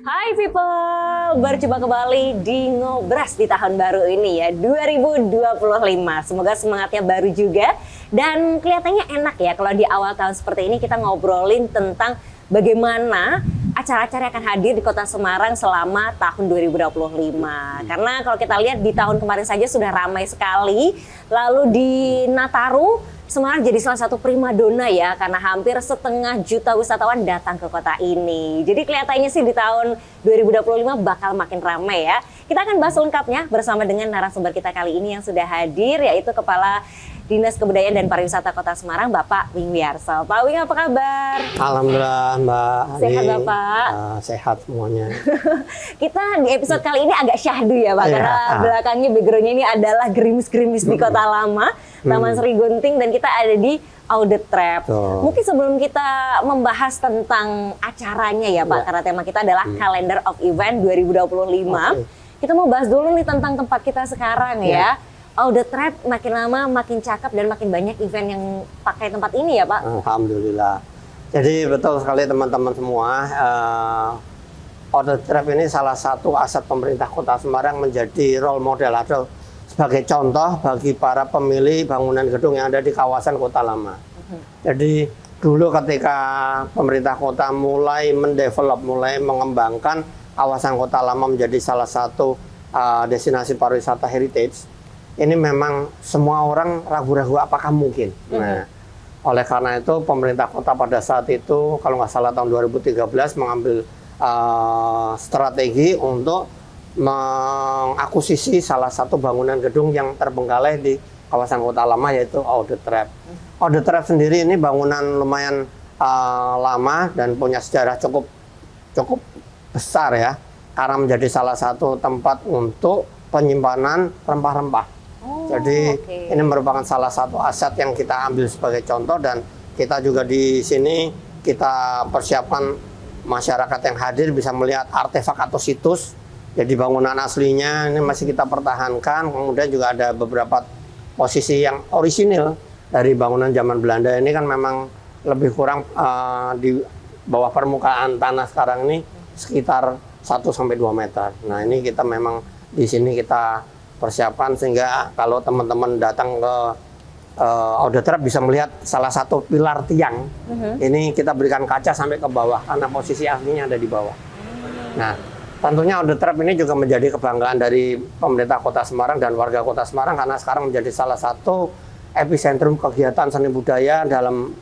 Hai people, berjumpa kembali di Ngobras di tahun baru ini ya, 2025. Semoga semangatnya baru juga dan kelihatannya enak ya kalau di awal tahun seperti ini kita ngobrolin tentang bagaimana acara-acara yang akan hadir di Kota Semarang selama tahun 2025. Karena kalau kita lihat di tahun kemarin saja sudah ramai sekali, lalu di Nataru Semarang jadi salah satu primadona ya, karena hampir 1,5 juta wisatawan datang ke kota ini. Jadi kelihatannya sih di tahun 2025 bakal makin ramai ya. Kita akan bahas lengkapnya bersama dengan narasumber kita kali ini yang sudah hadir, yaitu Kepala Dinas Kebudayaan dan Pariwisata Kota Semarang, Bapak Wing Wiyarso. Pak Wing, apa kabar? Alhamdulillah Mbak. Sehat Bapak? Sehat semuanya. Kita di episode kali ini agak syahdu ya Pak, karena belakangnya backgroundnya ini adalah gerimis-gerimis di Kota Lama, Taman Sri Gunting, dan kita ada di Audit Trap. Mungkin sebelum kita membahas tentang acaranya ya Pak, karena tema kita adalah Calendar of Event 2025, kita mau bahas dulu nih tentang tempat kita sekarang ya. Audit Trap makin lama makin cakep dan makin banyak event yang pakai tempat ini ya Pak. Alhamdulillah. Jadi betul sekali teman-teman semua. Audit Trap ini salah satu aset pemerintah Kota Semarang, menjadi role model atau sebagai contoh bagi para pemilih bangunan gedung yang ada di kawasan Kota Lama. Jadi dulu ketika pemerintah kota mulai mendevelop, mulai mengembangkan kawasan Kota Lama menjadi salah satu destinasi pariwisata heritage, ini memang semua orang ragu-ragu apakah mungkin. Nah, oleh karena itu pemerintah kota pada saat itu, kalau nggak salah tahun 2013, mengambil strategi untuk mengakuisisi salah satu bangunan gedung yang terbengkalai di kawasan Kota Lama, yaitu Audit Trap. Audit Trap sendiri ini bangunan lumayan lama dan punya sejarah cukup besar ya, karena menjadi salah satu tempat untuk penyimpanan rempah-rempah. Jadi ini merupakan salah satu aset yang kita ambil sebagai contoh, dan kita juga di sini kita persiapkan masyarakat yang hadir bisa melihat artefak atau situs. Jadi bangunan aslinya ini masih kita pertahankan, kemudian juga ada beberapa posisi yang orisinil dari bangunan zaman Belanda. Ini kan memang lebih kurang di bawah permukaan tanah sekarang ini sekitar 1-2 meter. Nah ini kita memang di sini kita persiapan sehingga kalau teman-teman datang ke Audit Trap bisa melihat salah satu pilar tiang. Ini kita berikan kaca sampai ke bawah karena posisi aslinya ada di bawah. Nah, tentunya Audit Trap ini juga menjadi kebanggaan dari pemerintah Kota Semarang dan warga Kota Semarang, karena sekarang menjadi salah satu epicentrum kegiatan seni budaya dalam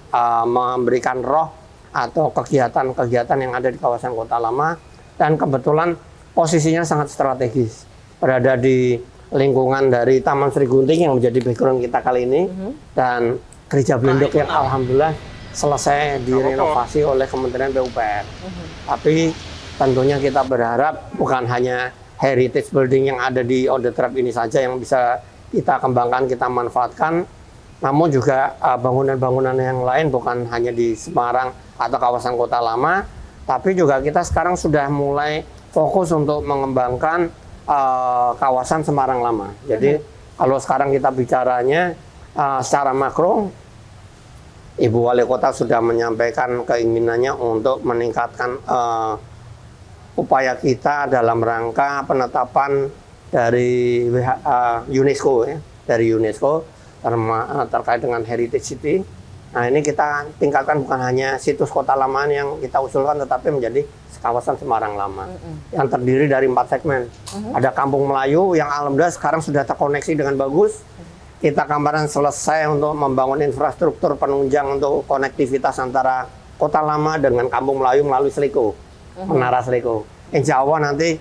memberikan roh atau kegiatan-kegiatan yang ada di kawasan Kota Lama, dan kebetulan posisinya sangat strategis, berada di lingkungan dari Taman Sri Gunting yang menjadi background kita kali ini, dan Gereja Blendok yang alhamdulillah selesai direnovasi oleh Kementerian PUPR. Tapi tentunya kita berharap bukan hanya heritage building yang ada di Audit Trap ini saja yang bisa kita kembangkan, kita manfaatkan, namun juga bangunan-bangunan yang lain, bukan hanya di Semarang atau kawasan Kota Lama, tapi juga kita sekarang sudah mulai fokus untuk mengembangkan kawasan Semarang Lama. Jadi kalau sekarang kita bicaranya secara makro, Ibu Wali Kota sudah menyampaikan keinginannya untuk meningkatkan upaya kita dalam rangka penetapan dari UNESCO ya, dari UNESCO terkait dengan Heritage City. Nah ini kita tingkatkan bukan hanya situs Kota Lama yang kita usulkan, tetapi menjadi kawasan Semarang Lama yang terdiri dari 4 segmen. Ada Kampung Melayu yang alhamdulillah sekarang sudah terkoneksi dengan bagus. Kita kemarin selesai untuk membangun infrastruktur penunjang untuk konektivitas antara Kota Lama dengan Kampung Melayu melalui Sliko, Menara Sliko. Insya Allah nanti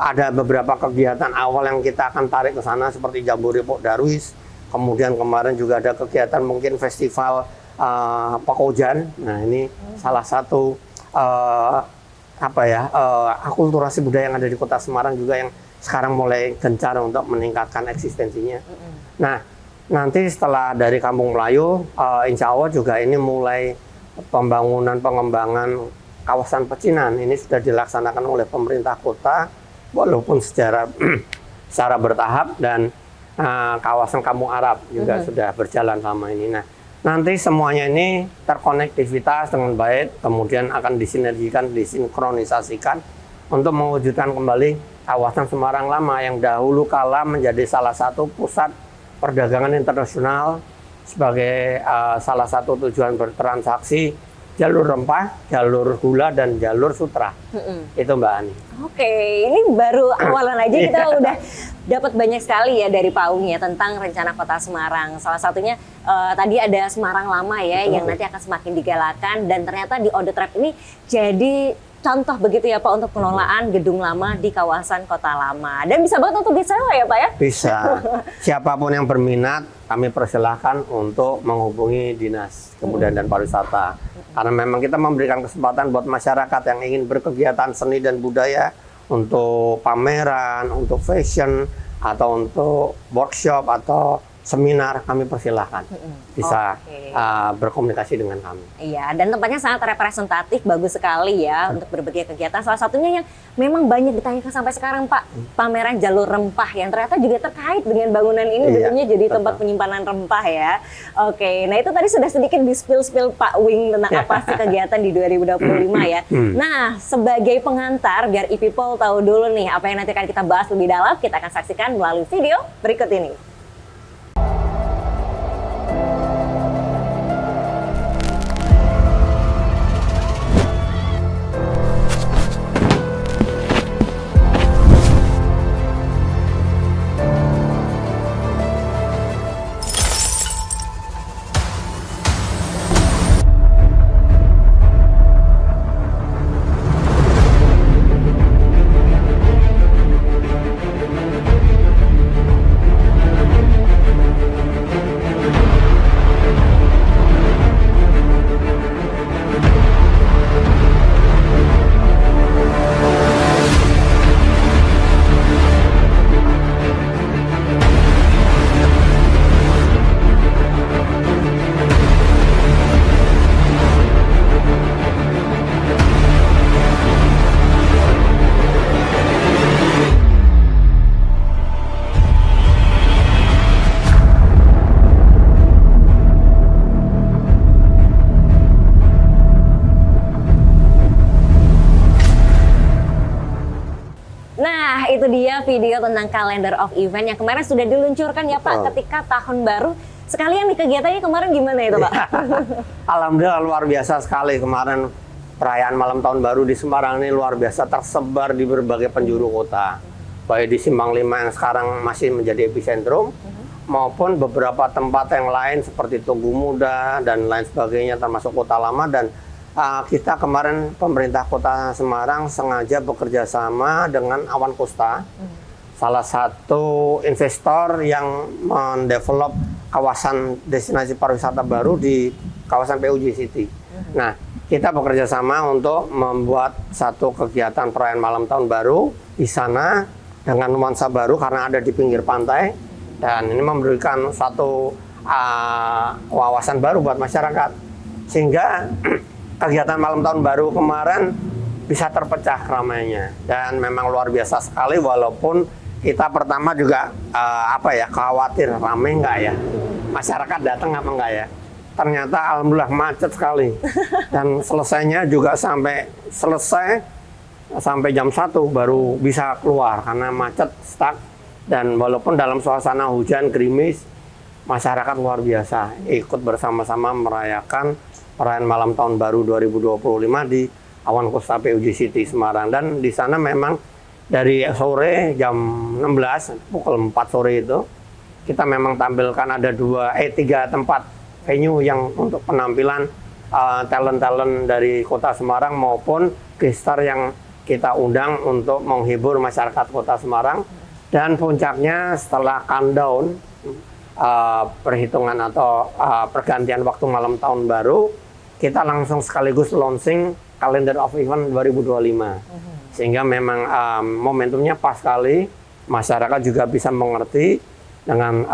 ada beberapa kegiatan awal yang kita akan tarik ke sana seperti Jambore Pok Darwis. Kemudian kemarin juga ada kegiatan mungkin festival Pekojan. Nah ini salah satu akulturasi budaya yang ada di Kota Semarang juga yang sekarang mulai gencar untuk meningkatkan eksistensinya. Nah nanti setelah dari Kampung Melayu, insya Allah juga ini mulai pengembangan kawasan pecinan. Ini sudah dilaksanakan oleh pemerintah kota, walaupun secara bertahap, dan kawasan Kampung Arab juga sudah berjalan selama ini. Nah, Nanti semuanya ini terkonektivitas dengan baik, kemudian akan disinergikan, disinkronisasikan untuk mewujudkan kembali kawasan Semarang Lama yang dahulu kala menjadi salah satu pusat perdagangan internasional sebagai salah satu tujuan bertransaksi jalur rempah, jalur gula, dan jalur sutra. Itu Mbak Ani. Oke, ini baru awalan aja kita udah dapat banyak sekali ya dari Pak Aung ya tentang rencana Kota Semarang. Salah satunya tadi ada Semarang Lama ya yang nanti akan semakin digalakan, dan ternyata di On The Track ini jadi contoh begitu ya Pak untuk pengelolaan gedung lama di kawasan Kota Lama. Dan bisa banget untuk disewa ya Pak ya? Bisa. Siapapun yang berminat, kami persilahkan untuk menghubungi Dinas Kebudayaan dan Pariwisata. Karena memang kita memberikan kesempatan buat masyarakat yang ingin berkegiatan seni dan budaya untuk pameran, untuk fashion, atau untuk workshop atau seminar, kami persilahkan bisa berkomunikasi dengan kami. Iya, dan tempatnya sangat representatif, bagus sekali ya untuk berbagai kegiatan. Salah satunya yang memang banyak ditanyakan sampai sekarang Pak, pameran jalur rempah yang ternyata juga terkait dengan bangunan ini, bentuknya jadi tempat penyimpanan rempah ya. Oke, nah itu tadi sudah sedikit di spill Pak Wing tentang apa sih kegiatan di 2025 ya. Nah, sebagai pengantar biar e-people tahu dulu nih apa yang nanti akan kita bahas lebih dalam, kita akan saksikan melalui video berikut ini. Nah, itu dia video tentang calendar of event yang kemarin sudah diluncurkan ya Pak ketika tahun baru. Sekalian nih kegiatannya kemarin gimana itu Pak? Alhamdulillah luar biasa sekali kemarin perayaan malam tahun baru di Semarang ini luar biasa tersebar di berbagai penjuru kota. Baik di Simpang 5 yang sekarang masih menjadi epicentrum maupun beberapa tempat yang lain seperti Tugu Muda dan lain sebagainya termasuk Kota Lama. Dan kita kemarin pemerintah Kota Semarang sengaja bekerja sama dengan Awan Kosta, salah satu investor yang mendevelop kawasan destinasi pariwisata baru di kawasan PUJ City. Nah, kita bekerja sama untuk membuat satu kegiatan perayaan malam tahun baru di sana dengan nuansa baru karena ada di pinggir pantai, dan ini memberikan satu wawasan baru buat masyarakat sehingga kegiatan malam tahun baru kemarin bisa terpecah keramaiannya, dan memang luar biasa sekali walaupun kita pertama juga khawatir ramai nggak ya, masyarakat datang apa enggak ya. Ternyata alhamdulillah macet sekali dan selesainya juga sampai jam 1 baru bisa keluar karena macet, stuck. Dan walaupun dalam suasana hujan gerimis, masyarakat luar biasa ikut bersama-sama merayakan perayaan malam tahun baru 2025 di Awan Kosta PUJ City Semarang. Dan di sana memang dari sore jam 16 pukul 4 sore itu kita memang tampilkan ada 3 tempat venue yang untuk penampilan talent-talent dari Kota Semarang maupun gestar yang kita undang untuk menghibur masyarakat Kota Semarang. Dan puncaknya setelah countdown perhitungan atau pergantian waktu malam tahun baru, kita langsung sekaligus launching calendar of event 2025. Sehingga memang momentumnya pas sekali, masyarakat juga bisa mengerti dengan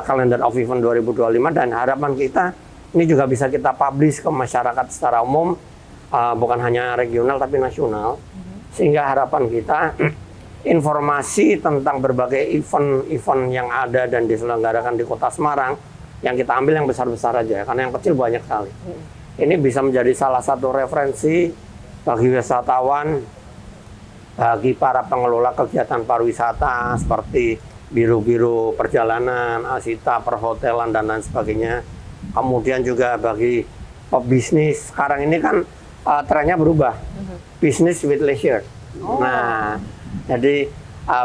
calendar of event 2025, dan harapan kita ini juga bisa kita publish ke masyarakat secara umum, bukan hanya regional tapi nasional. Sehingga harapan kita informasi tentang berbagai event-event yang ada dan diselenggarakan di Kota Semarang yang kita ambil yang besar-besar aja ya, karena yang kecil banyak sekali. Ini bisa menjadi salah satu referensi bagi wisatawan, bagi para pengelola kegiatan pariwisata seperti biro-biro perjalanan, asita, perhotelan, dan lain sebagainya. Kemudian juga bagi pebisnis, sekarang ini kan trennya berubah, business with leisure. Nah, jadi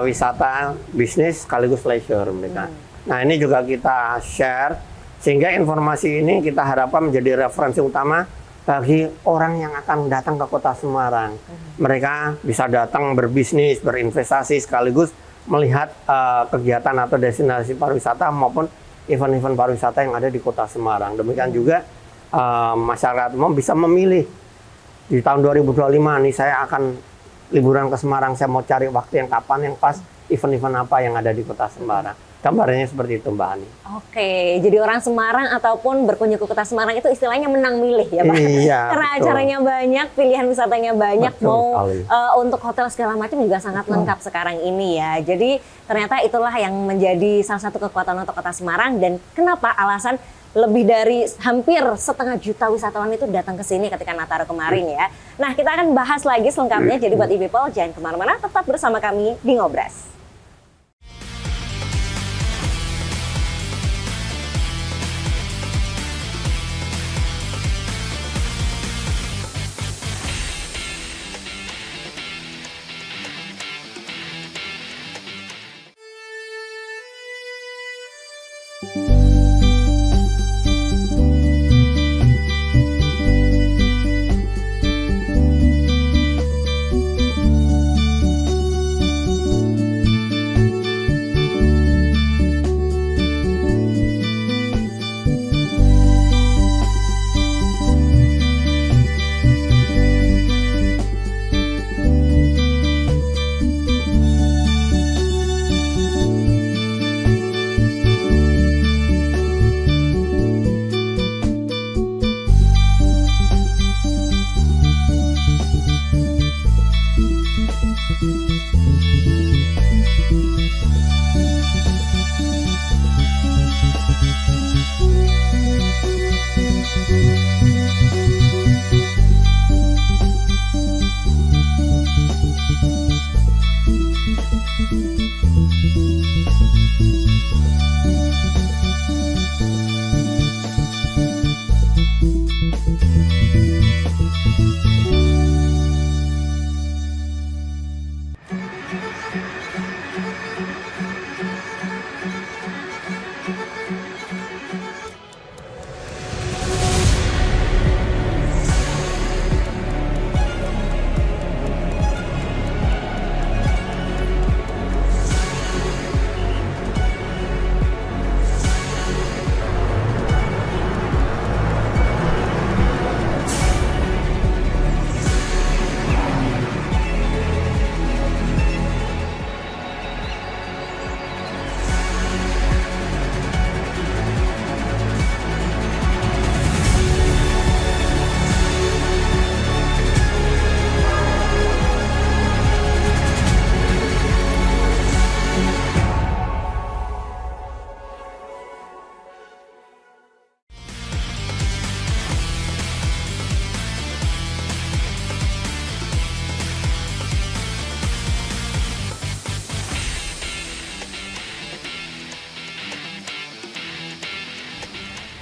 wisata, bisnis sekaligus leisure mereka. Nah, ini juga kita share, sehingga informasi ini kita harapkan menjadi referensi utama bagi orang yang akan datang ke Kota Semarang. Mereka bisa datang berbisnis, berinvestasi, sekaligus melihat kegiatan atau destinasi pariwisata maupun event-event pariwisata yang ada di Kota Semarang. Demikian juga masyarakat umum bisa memilih di tahun 2025 nih, saya akan liburan ke Semarang, saya mau cari waktu yang kapan, yang pas, event-event apa yang ada di Kota Semarang. Gambarnya seperti itu, Mbak Ani. Oke, jadi orang Semarang ataupun berkunjung ke Kota Semarang itu istilahnya menang milih ya Pak? Iya, Karena betul. acaranya banyak, pilihan wisatanya banyak, Betul mau sekali. untuk hotel segala macam juga sangat lengkap sekarang ini ya. Jadi ternyata itulah yang menjadi salah satu kekuatan untuk Kota Semarang, dan kenapa alasan lebih dari hampir 1,5 juta wisatawan itu datang ke sini ketika Nataru kemarin ya. Nah, kita akan bahas lagi selengkapnya, jadi buat e-people jangan kemana-mana, tetap bersama kami di Ngobras.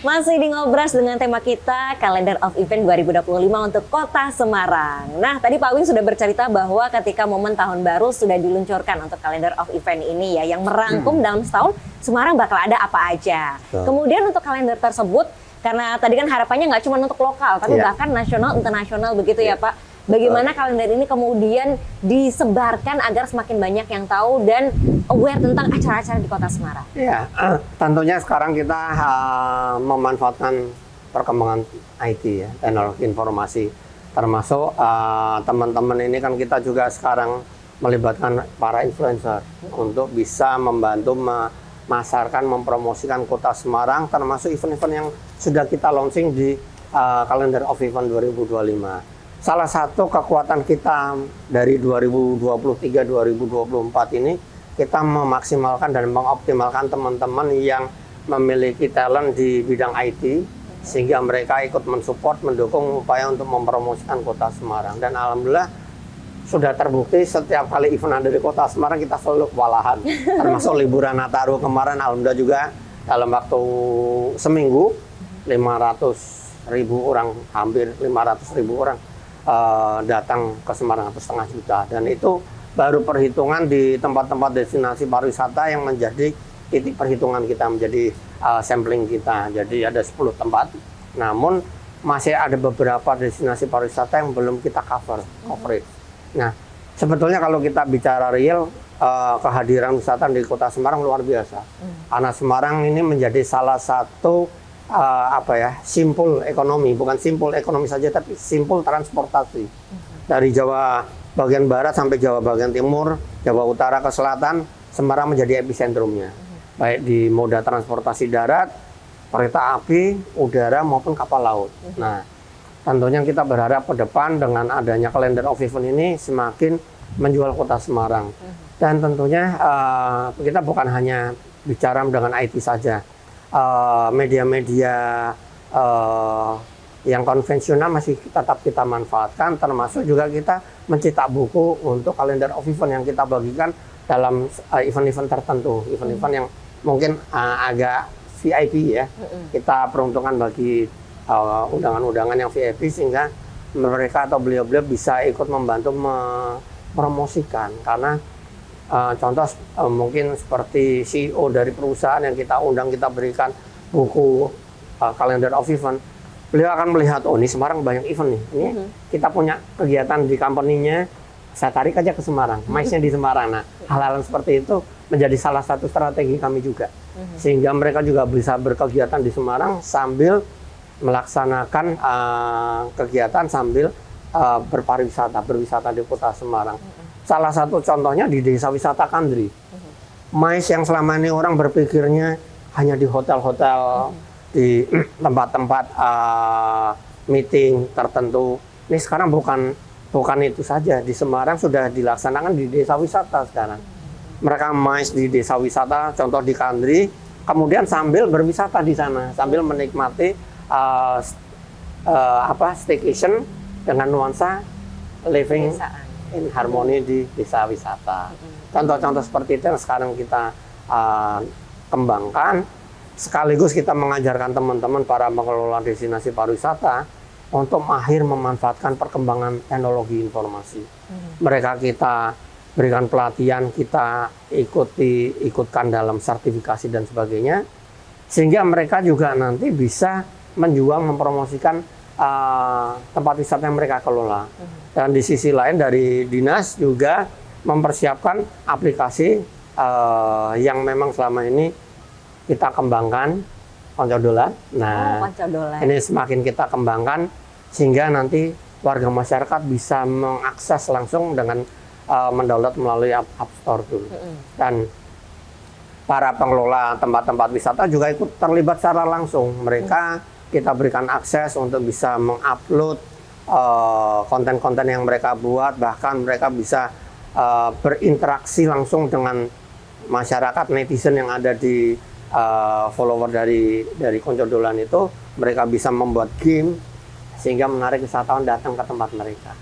Masih di Ngobras dengan tema kita Calendar of Event 2025 untuk Kota Semarang. Nah, tadi Pak Wing sudah bercerita bahwa ketika momen tahun baru sudah diluncurkan untuk Calendar of Event ini ya, yang merangkum dalam setahun Semarang bakal ada apa aja. Kemudian untuk kalender tersebut, karena tadi kan harapannya nggak cuma untuk lokal, tapi bahkan nasional, internasional begitu ya Pak. Bagaimana kalender ini kemudian disebarkan agar semakin banyak yang tahu dan aware tentang acara-acara di Kota Semarang? Ya, tentunya sekarang kita memanfaatkan perkembangan IT ya, teknologi informasi. Termasuk teman-teman ini kan kita juga sekarang melibatkan para influencer untuk bisa membantu memasarkan, mempromosikan Kota Semarang, termasuk event-event yang sudah kita launching di Calendar of Event 2025. Salah satu kekuatan kita dari 2023-2024 ini, kita memaksimalkan dan mengoptimalkan teman-teman yang memiliki talent di bidang IT, sehingga mereka ikut mensupport, mendukung upaya untuk mempromosikan Kota Semarang. Dan alhamdulillah sudah terbukti setiap kali event ada di Kota Semarang kita selalu kewalahan. Termasuk liburan Nataru kemarin, alhamdulillah juga dalam waktu seminggu 500.000 orang, hampir 500.000 orang datang ke Semarang atau 1,5 juta. Dan itu baru perhitungan di tempat-tempat destinasi pariwisata yang menjadi titik perhitungan kita, menjadi sampling kita. Jadi ada 10 tempat, namun masih ada beberapa destinasi pariwisata yang belum kita coverage. Nah, sebetulnya kalau kita bicara real, kehadiran wisata di Kota Semarang luar biasa. Karena Semarang ini menjadi salah satu simpul ekonomi, bukan simpul ekonomi saja, tapi simpul transportasi. Dari Jawa bagian barat sampai Jawa bagian timur, Jawa utara ke selatan, Semarang menjadi episentrumnya. Baik di moda transportasi darat, kereta api, udara maupun kapal laut. Nah, tentunya kita berharap ke depan dengan adanya calendar of event ini semakin menjual Kota Semarang. Dan tentunya kita bukan hanya bicara dengan IT saja. Media-media yang konvensional masih tetap kita manfaatkan, termasuk juga kita mencetak buku untuk kalender of event yang kita bagikan dalam event-event tertentu, event-event yang mungkin agak VIP ya. Kita peruntukkan bagi undangan-undangan yang VIP sehingga mereka atau beliau-beliau bisa ikut membantu mempromosikan. Karena contoh mungkin seperti CEO dari perusahaan yang kita undang, kita berikan buku calendar of event, beliau akan melihat, oh ini Semarang banyak event nih, ini kita punya kegiatan di company-nya, saya tarik aja ke Semarang, MICE-nya di Semarang. Nah, hal-hal seperti itu menjadi salah satu strategi kami juga, sehingga mereka juga bisa berkegiatan di Semarang sambil melaksanakan kegiatan sambil berwisata di Kota Semarang. Salah satu contohnya di Desa Wisata Kandri. MICE yang selama ini orang berpikirnya hanya di hotel-hotel, di tempat-tempat meeting tertentu. Ini sekarang bukan itu saja. Di Semarang sudah dilaksanakan di desa wisata sekarang. Mereka MICE di desa wisata, contoh di Kandri, kemudian sambil berwisata di sana, sambil menikmati staycation dengan nuansa living in harmoni di desa wisata. Contoh-contoh seperti itu yang sekarang kita kembangkan, sekaligus kita mengajarkan teman-teman para pengelola destinasi pariwisata untuk mahir memanfaatkan perkembangan teknologi informasi. Mereka kita berikan pelatihan, kita ikutkan dalam sertifikasi dan sebagainya, sehingga mereka juga nanti bisa menjual, mempromosikan tempat wisata yang mereka kelola. Dan di sisi lain dari dinas juga mempersiapkan aplikasi yang memang selama ini kita kembangkan, Koncodolan. Nah, Koncodolan. Ini semakin kita kembangkan sehingga nanti warga masyarakat bisa mengakses langsung dengan mendownload melalui App Store dulu. Dan para pengelola tempat-tempat wisata juga ikut terlibat secara langsung. Mereka kita berikan akses untuk bisa mengupload konten-konten yang mereka buat, bahkan mereka bisa berinteraksi langsung dengan masyarakat, netizen yang ada di follower dari Koncodolan itu. Mereka bisa membuat game sehingga menarik wisatawan datang ke tempat mereka.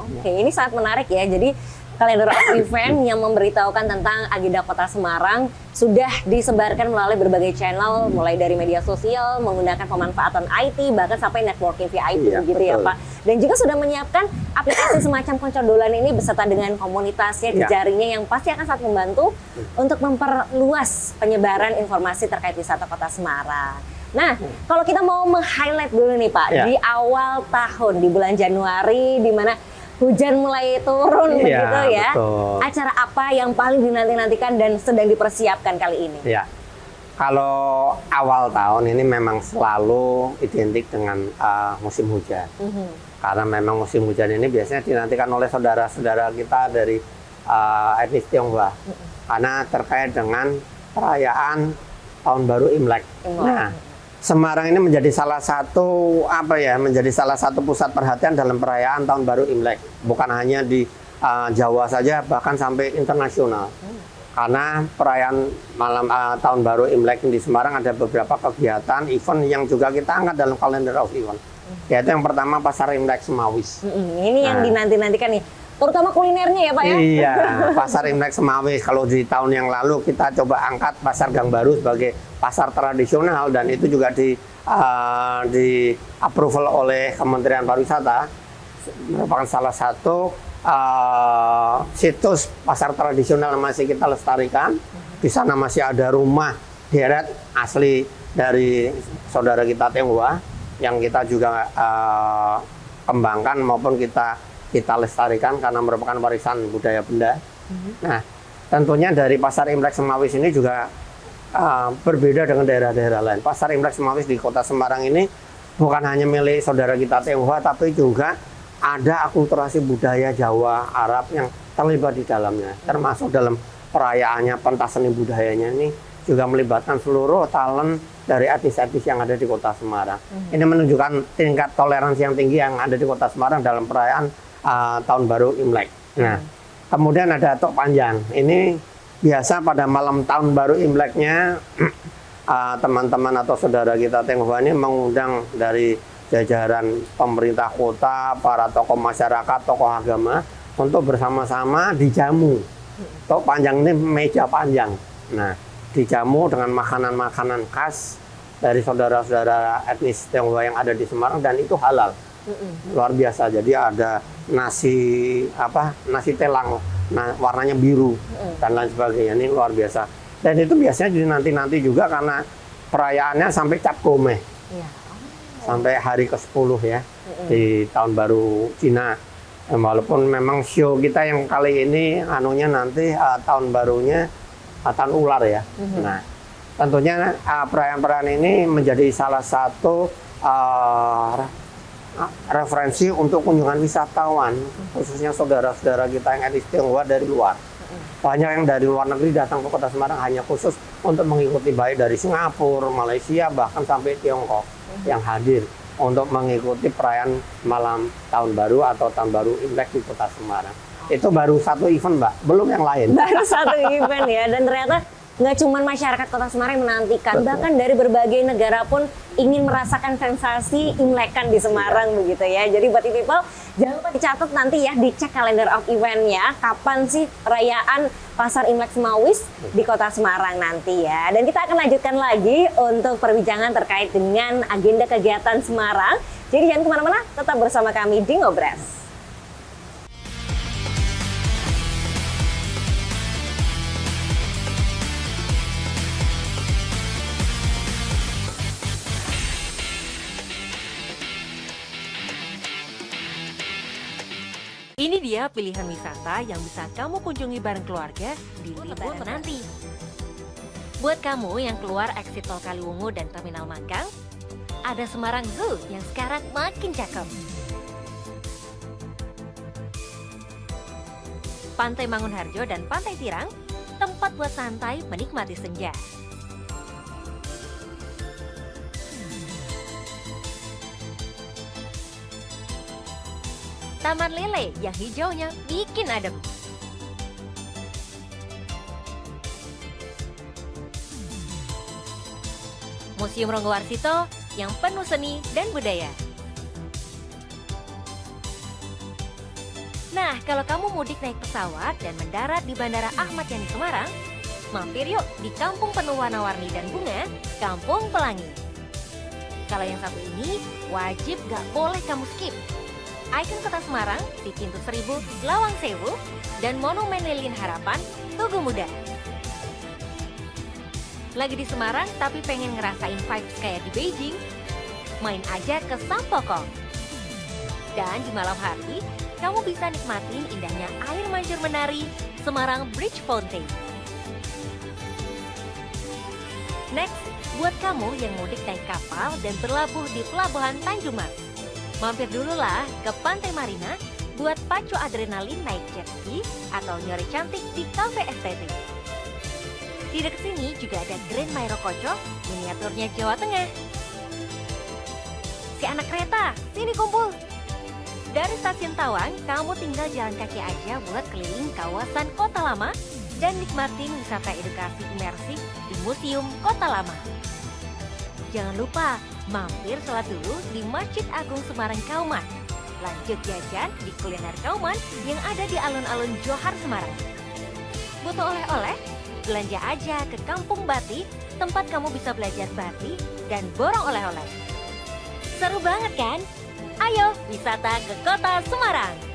Oke, ini sangat menarik ya. Jadi kalender of event yang memberitahukan tentang agenda Kota Semarang sudah disebarkan melalui berbagai channel, mulai dari media sosial, menggunakan pemanfaatan IT, bahkan sampai networking VIP gitu ya Pak. Dan juga sudah menyiapkan aplikasi semacam Koncodolan ini beserta dengan komunitasnya, jejaringnya yang pasti akan sangat membantu untuk memperluas penyebaran informasi terkait wisata Kota Semarang. Nah, kalau kita mau meng-highlight dulu nih Pak, di awal tahun, di bulan Januari, di mana hujan mulai turun begitu ya. Betul. Acara apa yang paling dinanti-nantikan dan sedang dipersiapkan kali ini? Ya, kalau awal tahun ini memang selalu identik dengan musim hujan. Karena memang musim hujan ini biasanya dinantikan oleh saudara-saudara kita dari etnis Tionghoa. Karena terkait dengan perayaan Tahun Baru Imlek. Nah, Semarang ini menjadi salah satu menjadi salah satu pusat perhatian dalam perayaan Tahun Baru Imlek. Bukan hanya di Jawa saja, bahkan sampai internasional. karena perayaan malam tahun baru Imlek di Semarang ada beberapa kegiatan event yang juga kita angkat dalam kalender of event. Yaitu yang pertama pasar Imlek Semawis. Ini yang dinanti-nantikan nih, terutama kulinernya ya Pak ya? Iya, pasar Imlek Semawis. Kalau di tahun yang lalu kita coba angkat pasar Gang Baru sebagai pasar tradisional dan itu juga di approval oleh Kementerian Pariwisata, merupakan salah satu situs pasar tradisional yang masih kita lestarikan. Di sana masih ada rumah deret asli dari saudara kita Tionghoa yang kita juga kembangkan maupun kita lestarikan karena merupakan warisan budaya benda. Nah, tentunya dari pasar Imlek Semawis ini juga berbeda dengan daerah-daerah lain. Pasar Imlek Semawis di Kota Semarang ini bukan hanya milik saudara kita Tionghoa, tapi juga ada akulturasi budaya Jawa, Arab yang terlibat di dalamnya. Termasuk dalam perayaannya, pentas seni budayanya ini juga melibatkan seluruh talent dari etnis-etnis yang ada di Kota Semarang. Ini menunjukkan tingkat toleransi yang tinggi yang ada di Kota Semarang dalam perayaan Tahun Baru Imlek. Nah, kemudian ada Tok Panjang. Ini biasa pada malam Tahun Baru Imleknya teman-teman atau saudara kita Tionghoa ini mengundang dari jajaran pemerintah kota, para tokoh masyarakat, tokoh agama untuk bersama-sama dijamu. Tok Panjang ini meja panjang. Nah, dijamu dengan makanan-makanan khas dari saudara-saudara etnis Tionghoa yang ada di Semarang dan itu halal. Luar biasa. Jadi ada nasi telang, warnanya biru dan lain sebagainya. Ini luar biasa. Dan itu biasanya dinanti-nanti juga karena perayaannya sampai Cap Gomeh. Sampai hari ke-10 ya di Tahun Baru Cina. Walaupun memang show kita yang kali ini anunya nanti tahun barunya tahun ular ya. Nah, tentunya perayaan-perayaan ini menjadi salah satu referensi untuk kunjungan wisatawan, khususnya saudara-saudara kita yang etnis Tionghoa dari luar. Banyak yang dari luar negeri datang ke Kota Semarang hanya khusus untuk mengikuti, baik dari Singapura, Malaysia, bahkan sampai Tiongkok yang hadir untuk mengikuti perayaan malam Tahun Baru atau Tahun Baru Imlek di Kota Semarang. Itu baru satu event, Mbak, belum yang lain. Baru satu event ya, dan ternyata nggak cuma masyarakat Kota Semarang yang menantikan, bahkan dari berbagai negara pun ingin merasakan sensasi Imlekan di Semarang begitu ya. Jadi buat people, jangan lupa dicatat nanti ya, dicek kalender of event-nya, kapan sih perayaan Pasar Imlek Semawis di Kota Semarang nanti ya. Dan kita akan lanjutkan lagi untuk perbincangan terkait dengan agenda kegiatan Semarang. Jadi jangan kemana-mana, tetap bersama kami di Ngobras. Ini dia pilihan wisata yang bisa kamu kunjungi bareng keluarga di libur nanti. Buat kamu yang keluar exit tol Kaliwungu dan Terminal Mangkang, ada Semarang Zoo yang sekarang makin cakep. Pantai Mangunharjo dan Pantai Tirang, tempat buat santai menikmati senja. Taman Lele yang hijaunya bikin adem. Museum Ronggowarsito yang penuh seni dan budaya. Nah, kalau kamu mudik naik pesawat dan mendarat di Bandara Ahmad Yani Semarang, mampir yuk di Kampung Penuh Warna-Warni dan Bunga, Kampung Pelangi. Kalau yang satu ini, wajib gak boleh kamu skip. Ikon Kota Semarang di Pintu Seribu, Lawang Sewu, dan Monumen Lilin Harapan, Tugu Muda. Lagi di Semarang tapi pengen ngerasain vibes kayak di Beijing? Main aja ke Sampokong. Dan di malam hari, kamu bisa nikmatin indahnya air mancur menari Semarang Bridge Fountain. Next, buat kamu yang mudik naik kapal dan berlabuh di Pelabuhan Tanjung Mas, mampir dulu lah ke Pantai Marina buat pacu adrenalin naik jet ski atau nyori cantik di Cafe Estetik. Di dekat sini juga ada Grand Mairo Kocok, miniaturnya Jawa Tengah. Si anak kereta, sini kumpul! Dari stasiun Tawang, kamu tinggal jalan kaki aja buat keliling kawasan Kota Lama dan nikmati wisata edukasi imersif di Museum Kota Lama. Jangan lupa mampir sholat dulu di Masjid Agung Semarang Kauman. Lanjut jajan di kuliner Kauman yang ada di alun-alun Johar Semarang. Butuh oleh-oleh? Belanja aja ke Kampung Batik, tempat kamu bisa belajar batik dan borong oleh-oleh. Seru banget kan? Ayo wisata ke Kota Semarang!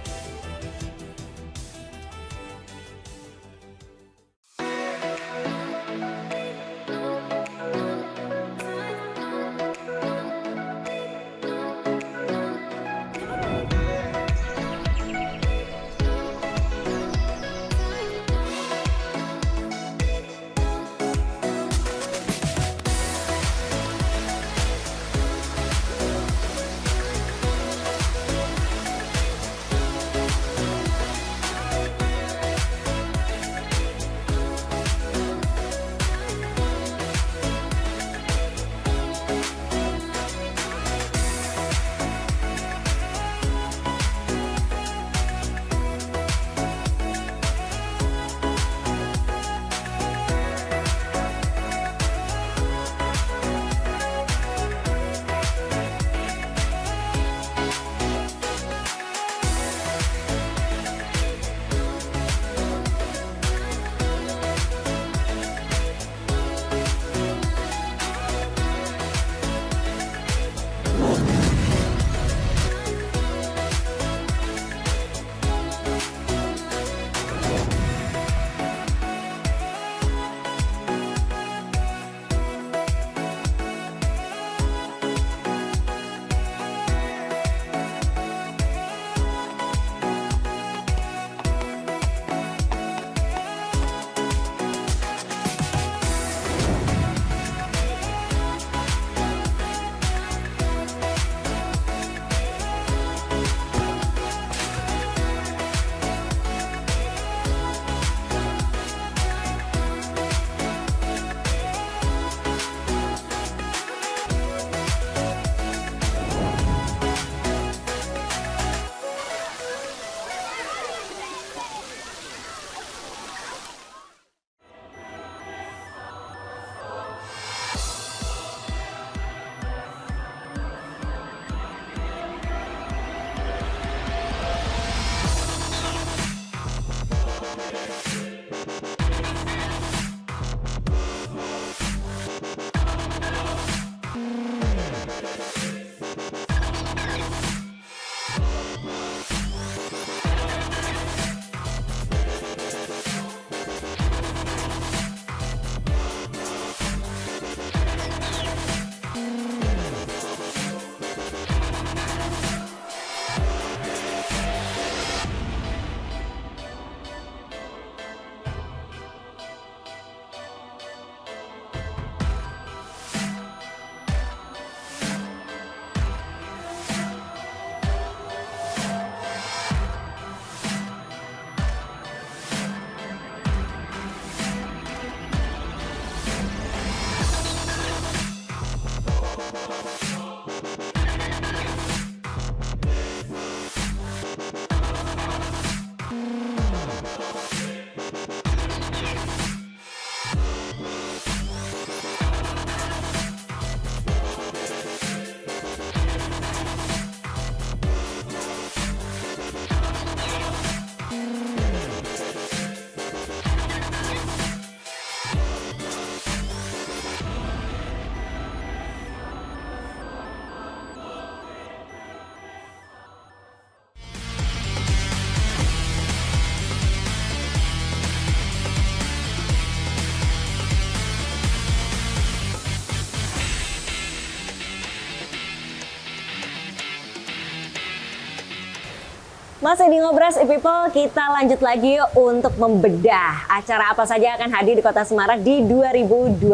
Masih di Ngobras e-People, kita lanjut lagi yuk untuk membedah acara apa saja akan hadir di Kota Semarang di 2025.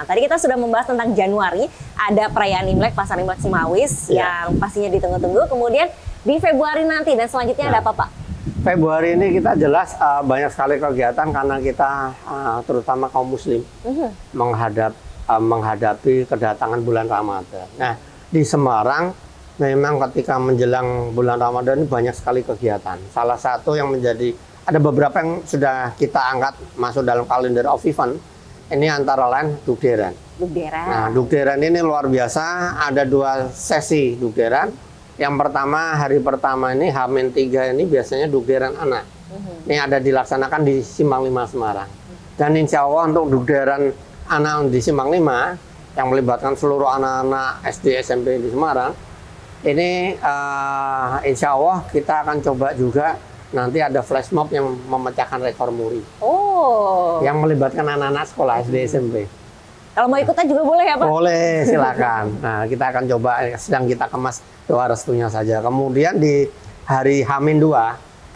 Tadi kita sudah membahas tentang Januari, ada perayaan Imlek, Pasar Imlek Semawis yang pastinya ditunggu-tunggu. Kemudian di Februari nanti dan selanjutnya ada apa Pak? Februari ini kita jelas banyak sekali kegiatan karena kita terutama kaum muslim menghadapi kedatangan bulan Ramadan. Nah, di Semarang memang ketika menjelang bulan Ramadan ini banyak sekali kegiatan. Salah satu yang menjadi ada beberapa yang sudah kita angkat masuk dalam kalender of event. Ini antara lain dugderan. Dugderan. Nah, dugderan ini luar biasa. Ada 2 sesi dugderan. Yang pertama, hari pertama ini H-3 ini biasanya dugderan anak. Ini ada dilaksanakan di Simpang 5 Semarang. Dan insya Allah untuk dugderan anak di Simpang 5 yang melibatkan seluruh anak-anak SD SMP di Semarang, ini insya Allah kita akan coba juga nanti ada flash mob yang memecahkan rekor muri. Oh. Yang melibatkan anak-anak sekolah SD SMP. Kalau mau ikutan juga boleh ya Pak? Boleh, silakan. Nah, kita akan coba, sedang kita kemas doa restunya saja. Kemudian di hari H-2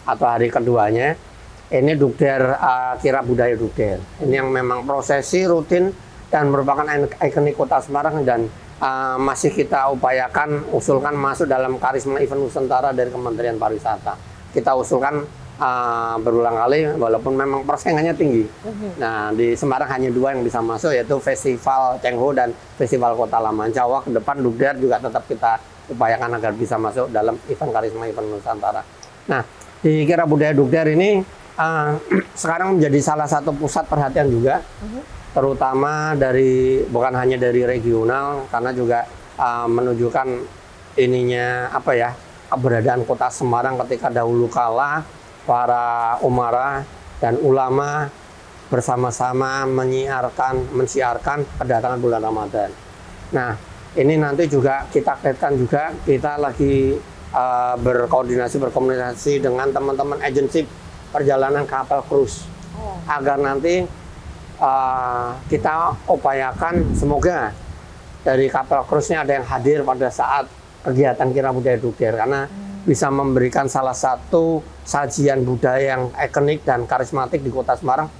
atau hari keduanya, ini dugder kira budaya dugder. Ini yang memang prosesi rutin dan merupakan ikonik Kota Semarang dan masih kita usulkan masuk dalam karisma event Nusantara dari Kementerian Pariwisata. Kita usulkan berulang kali, walaupun memang persaingannya tinggi. Nah, di Semarang hanya 2 yang bisa masuk, yaitu Festival Cengho dan Festival Kota Lama. Insya Allah ke depan dugder juga tetap kita upayakan agar bisa masuk dalam event karisma event Nusantara. Nah, di kira budaya dugder ini sekarang menjadi salah satu pusat perhatian juga, terutama bukan hanya dari regional, karena juga menunjukkan ininya keberadaan Kota Semarang ketika dahulu kala para umara dan ulama bersama-sama mensiarkan kedatangan bulan Ramadan. Nah, ini nanti juga kita kaitkan juga, kita lagi berkomunikasi dengan teman-teman agensi perjalanan kapal cruise agar nanti kita upayakan semoga dari kapal cruise-nya ada yang hadir pada saat kegiatan kira budaya dugder, karena bisa memberikan salah satu sajian budaya yang ikonik dan karismatik di Kota Semarang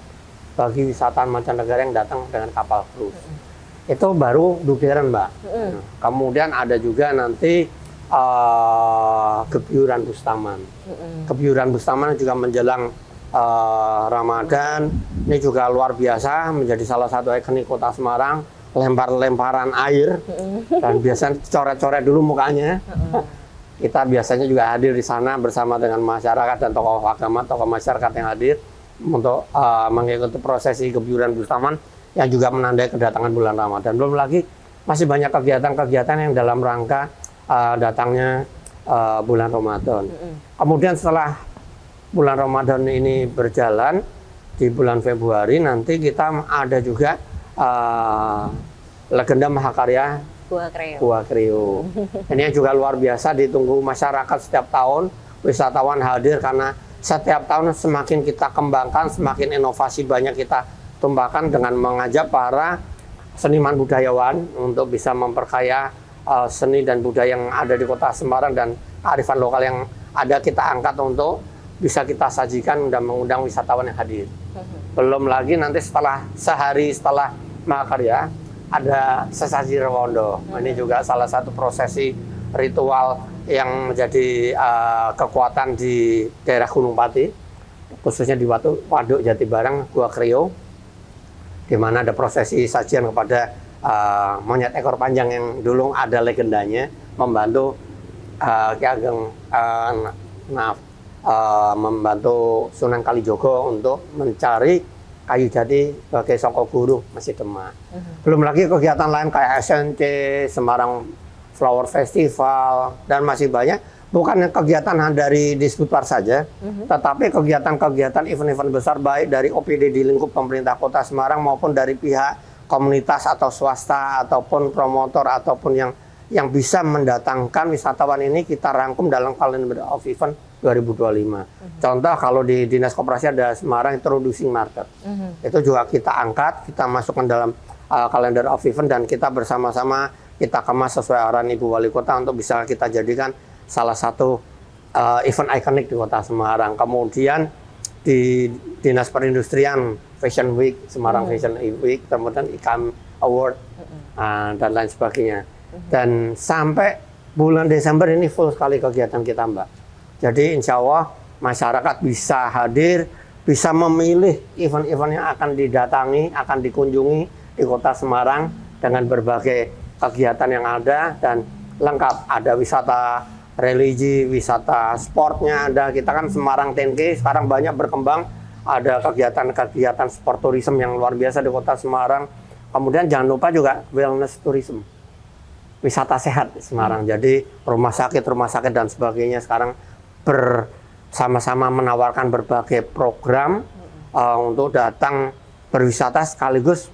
bagi wisatawan mancanegara yang datang dengan kapal cruise. Itu baru dugderan, Mbak. Kemudian ada juga nanti Gebyuran Bustaman. Gebyuran Bustaman juga menjelang Ramadan, ini juga luar biasa, menjadi salah satu ikonik Kota Semarang. Lempar-lemparan air dan biasanya coret-coret dulu mukanya. Kita biasanya juga hadir di sana bersama dengan masyarakat dan tokoh agama, tokoh masyarakat yang hadir untuk mengikuti prosesi Gebyuran Bustaman yang juga menandai kedatangan bulan Ramadan. Belum lagi masih banyak kegiatan-kegiatan yang dalam rangka datangnya bulan Ramadan. Kemudian setelah bulan Ramadan ini berjalan, di bulan Februari nanti kita ada juga legenda Mahakarya Gua Kreo. Ini juga luar biasa, ditunggu masyarakat setiap tahun. Wisatawan hadir karena setiap tahun semakin kita kembangkan, semakin inovasi banyak kita tumbahkan dengan mengajak para seniman budayawan untuk bisa memperkaya seni dan budaya yang ada di Kota Semarang dan kearifan lokal yang ada kita angkat untuk bisa kita sajikan dan mengundang wisatawan yang hadir. Belum lagi nanti sehari setelah Mahakarya ada sesaji Rewondo. Ini juga salah satu prosesi ritual yang menjadi kekuatan di daerah Gunung Pati, khususnya di Waduk Jatibarang, Gua Kreo, di mana ada prosesi sajian kepada monyet ekor panjang yang dulu ada legendanya, membantu Ki Ageng membantu Sunan Kalijogo untuk mencari kayu jati sebagai soko guru Masjid Demak. Belum lagi kegiatan lain kayak SNC, Semarang Flower Festival, dan masih banyak. Bukan kegiatan dari Disbudpar saja, tetapi kegiatan-kegiatan event-event besar baik dari OPD di lingkup pemerintah Kota Semarang maupun dari pihak komunitas atau swasta ataupun promotor ataupun yang bisa mendatangkan wisatawan ini kita rangkum dalam kalender of event 2025. Contoh kalau di Dinas Koperasi ada Semarang Introducing Market. Itu juga kita angkat, kita masukkan dalam kalender of event dan kita bersama-sama kita kemas sesuai arahan Ibu Wali Kota untuk bisa kita jadikan salah satu event ikonik di Kota Semarang. Kemudian di Dinas Perindustrian Fashion Week, Semarang Fashion Week, kemudian IKAM Award dan lain sebagainya. Dan sampai bulan Desember ini full sekali kegiatan kita, Mbak. Jadi insya Allah masyarakat bisa hadir, bisa memilih event-event yang akan didatangi, akan dikunjungi di Kota Semarang dengan berbagai kegiatan yang ada dan lengkap. Ada wisata religi, wisata sportnya ada. Kita kan Semarang 10K sekarang banyak berkembang, ada kegiatan-kegiatan sport tourism yang luar biasa di kota Semarang. Kemudian jangan lupa juga wellness tourism, wisata sehat di Semarang. Jadi rumah sakit dan sebagainya sekarang bersama-sama menawarkan berbagai program untuk datang berwisata sekaligus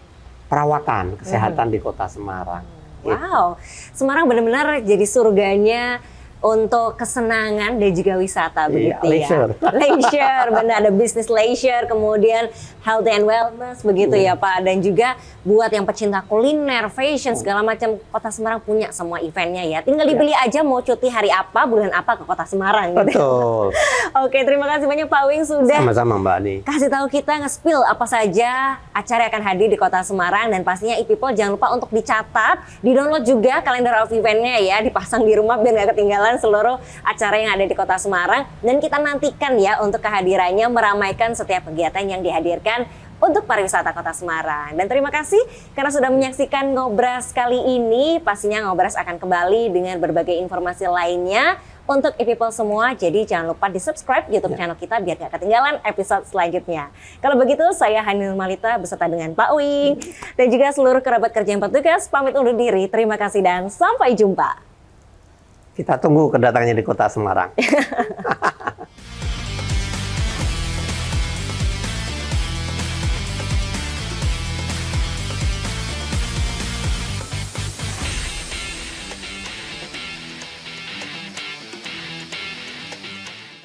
perawatan kesehatan di kota Semarang. Wow, Semarang benar-benar jadi surganya untuk kesenangan dan juga wisata, begitu leisure. ya. Leisure, benar, ada bisnis leisure, kemudian health and wellness, begitu ya Pak. Dan juga buat yang pecinta kuliner, fashion, segala macam, Kota Semarang punya semua eventnya ya. Tinggal dibeli aja mau cuti hari apa, bulan apa ke Kota Semarang. Gitu. Betul. Oke, terima kasih banyak Pak Wing sudah Sama-sama Mbak Ani. kasih tahu kita nge-spill apa saja acara yang akan hadir di Kota Semarang. Dan pastinya e-people jangan lupa untuk dicatat, di-download juga kalender of event-nya ya, dipasang di rumah biar nggak ketinggalan seluruh acara yang ada di Kota Semarang. Dan kita nantikan ya untuk kehadirannya meramaikan setiap kegiatan yang dihadirkan untuk pariwisata Kota Semarang. Dan terima kasih karena sudah menyaksikan Ngobras kali ini. Pastinya Ngobras akan kembali dengan berbagai informasi lainnya untuk e-people semua. Jadi jangan lupa di-subscribe YouTube channel kita biar gak ketinggalan episode selanjutnya. Kalau begitu saya Hani Nurmalita beserta dengan Pak Wing dan juga seluruh kerabat kerja yang bertugas pamit undur diri. Terima kasih dan sampai jumpa. Kita tunggu kedatangannya di kota Semarang.